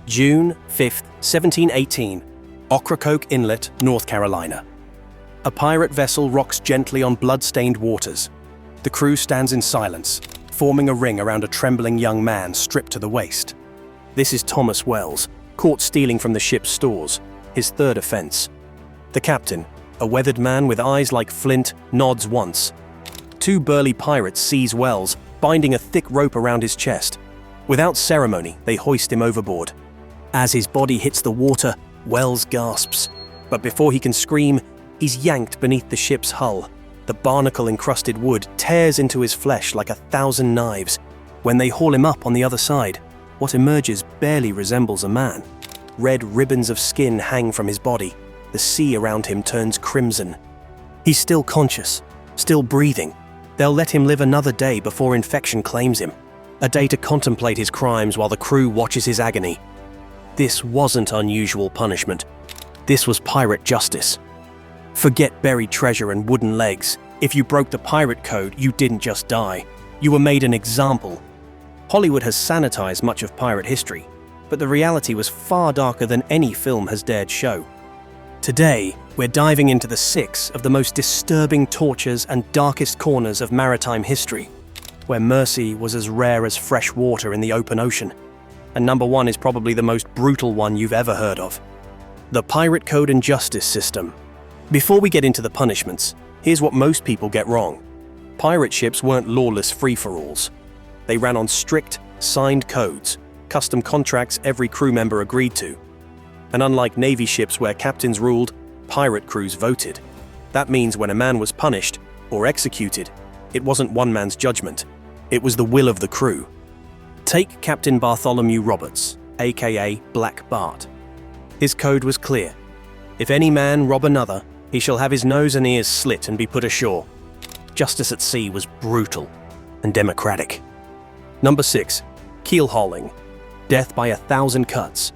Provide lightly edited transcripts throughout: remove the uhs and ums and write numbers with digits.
June 5, 1718, Ocracoke Inlet, North Carolina. A pirate vessel rocks gently on blood-stained waters. The crew stands in silence, forming a ring around a trembling young man stripped to the waist. This is Thomas Wells, caught stealing from the ship's stores, his third offense. The captain, a weathered man with eyes like flint, nods once. Two burly pirates seize Wells, binding a thick rope around his chest. Without ceremony, they hoist him overboard. As his body hits the water, Wells gasps. But before he can scream, he's yanked beneath the ship's hull. The barnacle-encrusted wood tears into his flesh like 1,000 knives. When they haul him up on the other side, what emerges barely resembles a man. Red ribbons of skin hang from his body. The sea around him turns crimson. He's still conscious, still breathing. They'll let him live another day before infection claims him. A day to contemplate his crimes while the crew watches his agony. This wasn't unusual punishment. This was pirate justice. Forget buried treasure and wooden legs. If you broke the pirate code, you didn't just die. You were made an example. Hollywood has sanitized much of pirate history, but the reality was far darker than any film has dared show. Today, we're diving into the 6 of the most disturbing tortures and darkest corners of maritime history, where mercy was as rare as fresh water in the open ocean. And number 1 is probably the most brutal one you've ever heard of. The Pirate Code and Justice System. Before we get into the punishments, here's what most people get wrong. Pirate ships weren't lawless free-for-alls. They ran on strict, signed codes, custom contracts every crew member agreed to. And unlike Navy ships where captains ruled, pirate crews voted. That means when a man was punished or executed, it wasn't one man's judgment. It was the will of the crew. Take Captain Bartholomew Roberts, aka Black Bart. His code was clear. If any man rob another, he shall have his nose and ears slit and be put ashore. Justice at sea was brutal and democratic. Number 6, keelhauling. Death by 1,000 cuts.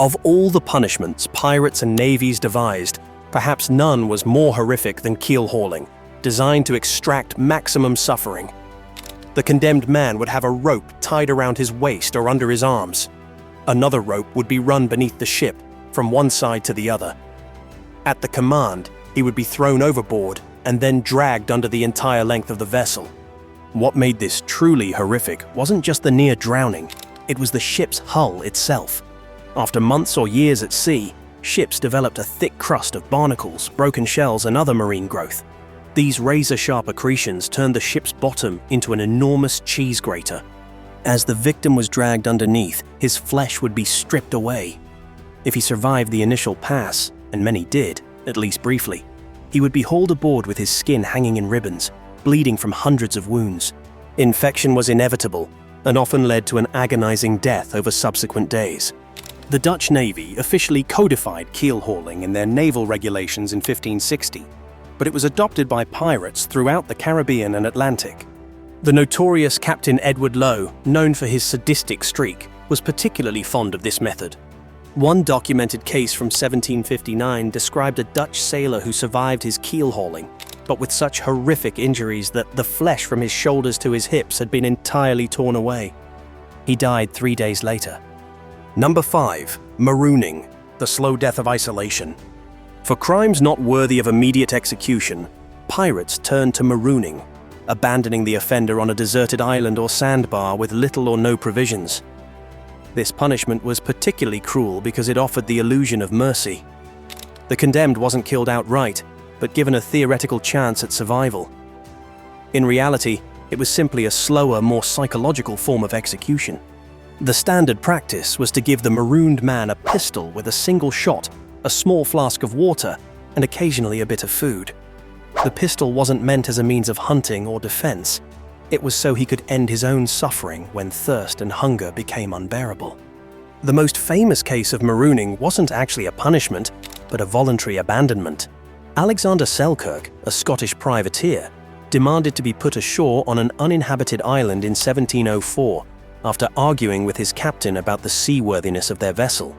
Of all the punishments pirates and navies devised, perhaps none was more horrific than keelhauling, designed to extract maximum suffering. The condemned man would have a rope tied around his waist or under his arms. Another rope would be run beneath the ship, from one side to the other. At the command, he would be thrown overboard and then dragged under the entire length of the vessel. What made this truly horrific wasn't just the near drowning, it was the ship's hull itself. After months or years at sea, ships developed a thick crust of barnacles, broken shells, and other marine growth. These razor-sharp accretions turned the ship's bottom into an enormous cheese grater. As the victim was dragged underneath, his flesh would be stripped away. If he survived the initial pass, and many did, at least briefly, he would be hauled aboard with his skin hanging in ribbons, bleeding from hundreds of wounds. Infection was inevitable, and often led to an agonizing death over subsequent days. The Dutch Navy officially codified keelhauling in their naval regulations in 1560, but it was adopted by pirates throughout the Caribbean and Atlantic. The notorious Captain Edward Lowe, known for his sadistic streak, was particularly fond of this method. One documented case from 1759 described a Dutch sailor who survived his keelhauling, but with such horrific injuries that the flesh from his shoulders to his hips had been entirely torn away. He died 3 days later. Number 5, Marooning, the slow death of isolation. For crimes not worthy of immediate execution, pirates turned to marooning, abandoning the offender on a deserted island or sandbar with little or no provisions. This punishment was particularly cruel because it offered the illusion of mercy. The condemned wasn't killed outright, but given a theoretical chance at survival. In reality, it was simply a slower, more psychological form of execution. The standard practice was to give the marooned man a pistol with a single shot, a small flask of water, and occasionally a bit of food. The pistol wasn't meant as a means of hunting or defense. It was so he could end his own suffering when thirst and hunger became unbearable. The most famous case of marooning wasn't actually a punishment, but a voluntary abandonment. Alexander Selkirk, a Scottish privateer, demanded to be put ashore on an uninhabited island in 1704 after arguing with his captain about the seaworthiness of their vessel.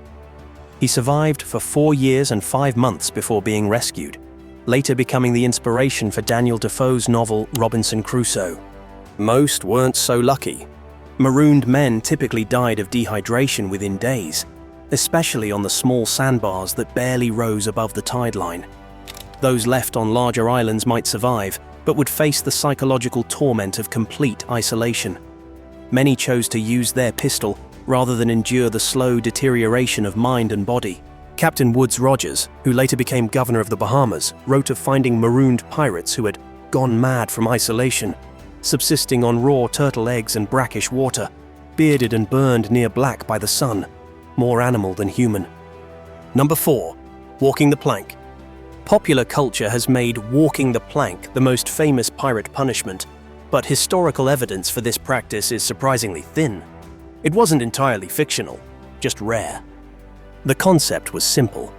He survived for 4 years and 5 months before being rescued, later becoming the inspiration for Daniel Defoe's novel Robinson Crusoe. Most weren't so lucky. Marooned men typically died of dehydration within days, especially on the small sandbars that barely rose above the tide line. Those left on larger islands might survive, but would face the psychological torment of complete isolation. Many chose to use their pistol rather than endure the slow deterioration of mind and body. Captain Woodes Rogers, who later became governor of the Bahamas, wrote of finding marooned pirates who had gone mad from isolation, subsisting on raw turtle eggs and brackish water, bearded and burned near black by the sun, more animal than human. Number 4. Walking the plank. Popular culture has made walking the plank the most famous pirate punishment, but historical evidence for this practice is surprisingly thin. It wasn't entirely fictional, just rare. The concept was simple.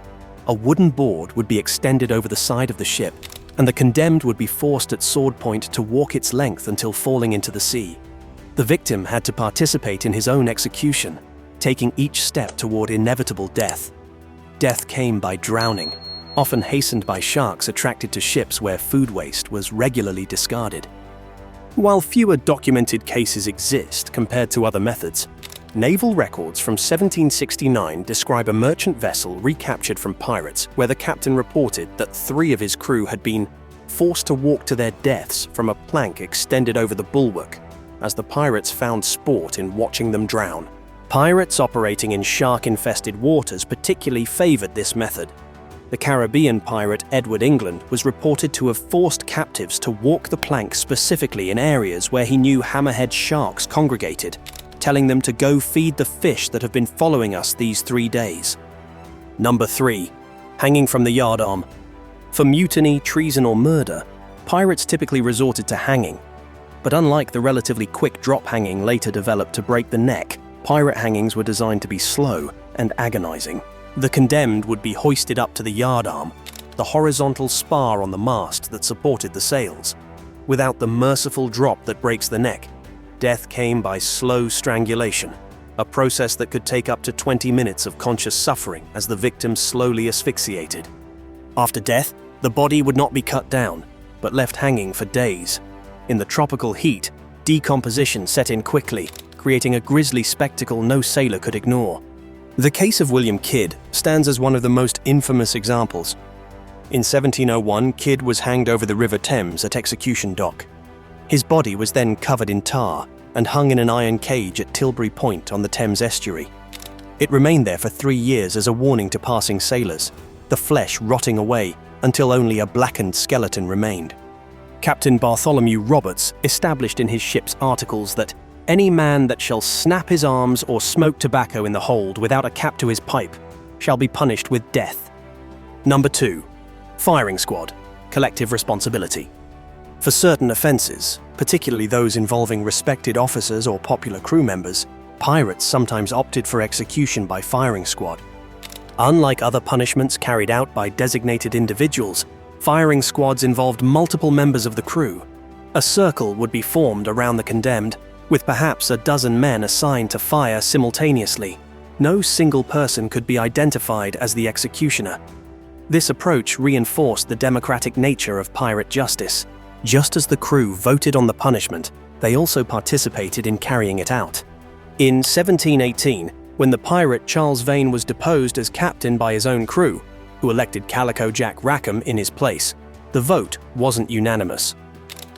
A wooden board would be extended over the side of the ship, and the condemned would be forced at sword point to walk its length until falling into the sea. The victim had to participate in his own execution, taking each step toward inevitable death. Death came by drowning, often hastened by sharks attracted to ships where food waste was regularly discarded. While fewer documented cases exist compared to other methods, naval records from 1769 describe a merchant vessel recaptured from pirates where the captain reported that 3 of his crew had been forced to walk to their deaths from a plank extended over the bulwark, as the pirates found sport in watching them drown. Pirates operating in shark-infested waters particularly favored this method. The Caribbean pirate Edward England was reported to have forced captives to walk the plank specifically in areas where he knew hammerhead sharks congregated, telling them to go feed the fish that have been following us these 3 days. Number 3. Hanging from the yardarm. For mutiny, treason, or murder, pirates typically resorted to hanging. But unlike the relatively quick drop hanging later developed to break the neck, pirate hangings were designed to be slow and agonizing. The condemned would be hoisted up to the yardarm, the horizontal spar on the mast that supported the sails. Without the merciful drop that breaks the neck, death came by slow strangulation, a process that could take up to 20 minutes of conscious suffering as the victim slowly asphyxiated. After death, the body would not be cut down, but left hanging for days. In the tropical heat, decomposition set in quickly, creating a grisly spectacle no sailor could ignore. The case of William Kidd stands as one of the most infamous examples. In 1701, Kidd was hanged over the River Thames at Execution Dock. His body was then covered in tar and hung in an iron cage at Tilbury Point on the Thames estuary. It remained there for 3 years as a warning to passing sailors, the flesh rotting away until only a blackened skeleton remained. Captain Bartholomew Roberts established in his ship's articles that any man that shall snap his arms or smoke tobacco in the hold without a cap to his pipe shall be punished with death. Number 2. Firing squad, collective responsibility. For certain offences, particularly those involving respected officers or popular crew members, pirates sometimes opted for execution by firing squad. Unlike other punishments carried out by designated individuals, firing squads involved multiple members of the crew. A circle would be formed around the condemned, with perhaps a dozen men assigned to fire simultaneously. No single person could be identified as the executioner. This approach reinforced the democratic nature of pirate justice. Just as the crew voted on the punishment, they also participated in carrying it out. In 1718, when the pirate Charles Vane was deposed as captain by his own crew, who elected Calico Jack Rackham in his place, the vote wasn't unanimous.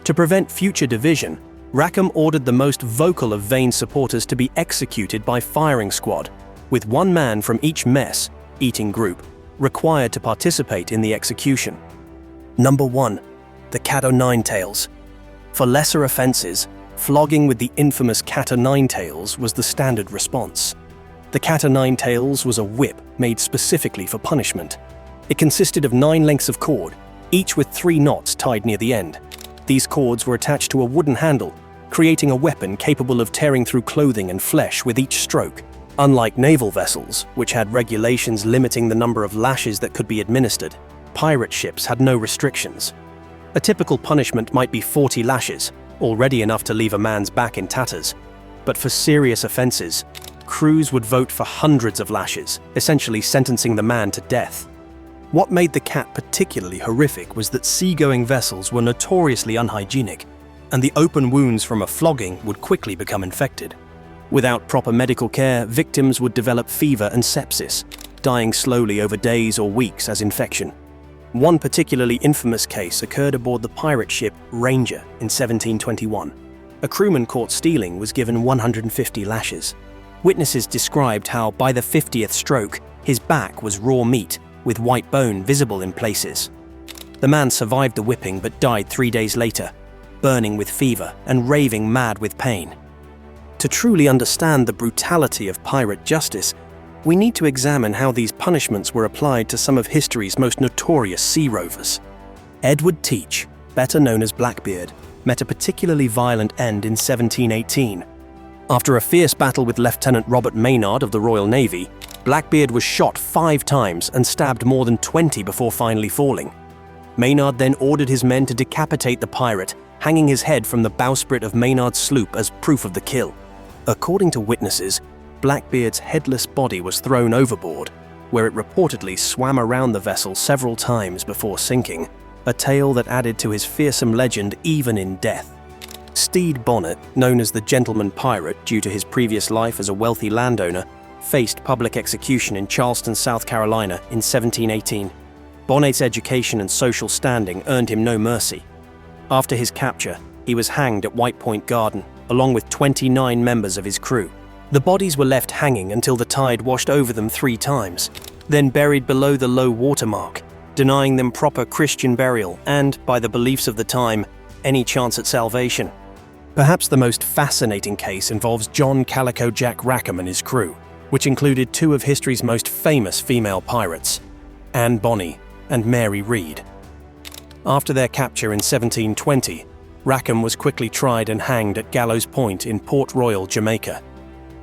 To prevent future division, Rackham ordered the most vocal of Vane's supporters to be executed by firing squad, with 1 man from each mess, eating group, required to participate in the execution. Number 1. The cat o' nine tails. For lesser offences, flogging with the infamous cat o' nine tails was the standard response. The cat o' nine tails was a whip made specifically for punishment. It consisted of 9 lengths of cord, each with 3 knots tied near the end. These cords were attached to a wooden handle, creating a weapon capable of tearing through clothing and flesh with each stroke. Unlike naval vessels, which had regulations limiting the number of lashes that could be administered, pirate ships had no restrictions. A typical punishment might be 40 lashes, already enough to leave a man's back in tatters. But for serious offences, crews would vote for hundreds of lashes, essentially sentencing the man to death. What made the cat particularly horrific was that seagoing vessels were notoriously unhygienic, and the open wounds from a flogging would quickly become infected. Without proper medical care, victims would develop fever and sepsis, dying slowly over days or weeks as infection. One particularly infamous case occurred aboard the pirate ship Ranger in 1721. A crewman caught stealing was given 150 lashes. Witnesses described how, by the 50th stroke, his back was raw meat, with white bone visible in places. The man survived the whipping but died 3 days later, burning with fever and raving mad with pain. To truly understand the brutality of pirate justice, we need to examine how these punishments were applied to some of history's most notorious sea rovers. Edward Teach, better known as Blackbeard, met a particularly violent end in 1718. After a fierce battle with Lieutenant Robert Maynard of the Royal Navy, Blackbeard was shot 5 times and stabbed more than 20 before finally falling. Maynard then ordered his men to decapitate the pirate, hanging his head from the bowsprit of Maynard's sloop as proof of the kill. According to witnesses, Blackbeard's headless body was thrown overboard, where it reportedly swam around the vessel several times before sinking, a tale that added to his fearsome legend even in death. Stede Bonnet, known as the Gentleman Pirate due to his previous life as a wealthy landowner, faced public execution in Charleston, South Carolina in 1718. Bonnet's education and social standing earned him no mercy. After his capture, he was hanged at White Point Garden, along with 29 members of his crew. The bodies were left hanging until the tide washed over them 3 times, then buried below the low water mark, denying them proper Christian burial and, by the beliefs of the time, any chance at salvation. Perhaps the most fascinating case involves John Calico Jack Rackham and his crew, which included 2 of history's most famous female pirates, Anne Bonny and Mary Read. After their capture in 1720, Rackham was quickly tried and hanged at Gallows Point in Port Royal, Jamaica.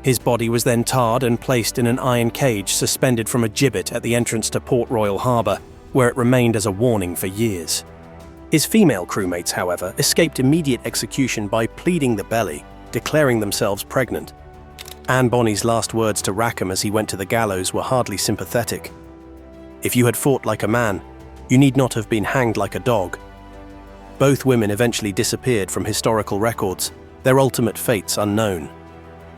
His body was then tarred and placed in an iron cage suspended from a gibbet at the entrance to Port Royal Harbour, where it remained as a warning for years. His female crewmates, however, escaped immediate execution by pleading the belly, declaring themselves pregnant. Anne Bonny's last words to Rackham as he went to the gallows were hardly sympathetic. "If you had fought like a man, you need not have been hanged like a dog." Both women eventually disappeared from historical records, their ultimate fates unknown.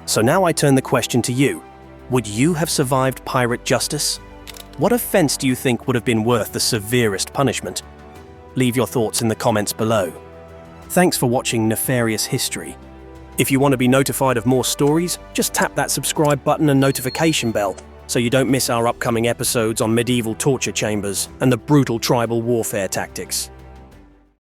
So now I turn the question to you. Would you have survived pirate justice? What offense do you think would have been worth the severest punishment? Leave your thoughts in the comments below. Thanks for watching Nefarious History. If you want to be notified of more stories, just tap that subscribe button and notification bell so you don't miss our upcoming episodes on medieval torture chambers and the brutal tribal warfare tactics.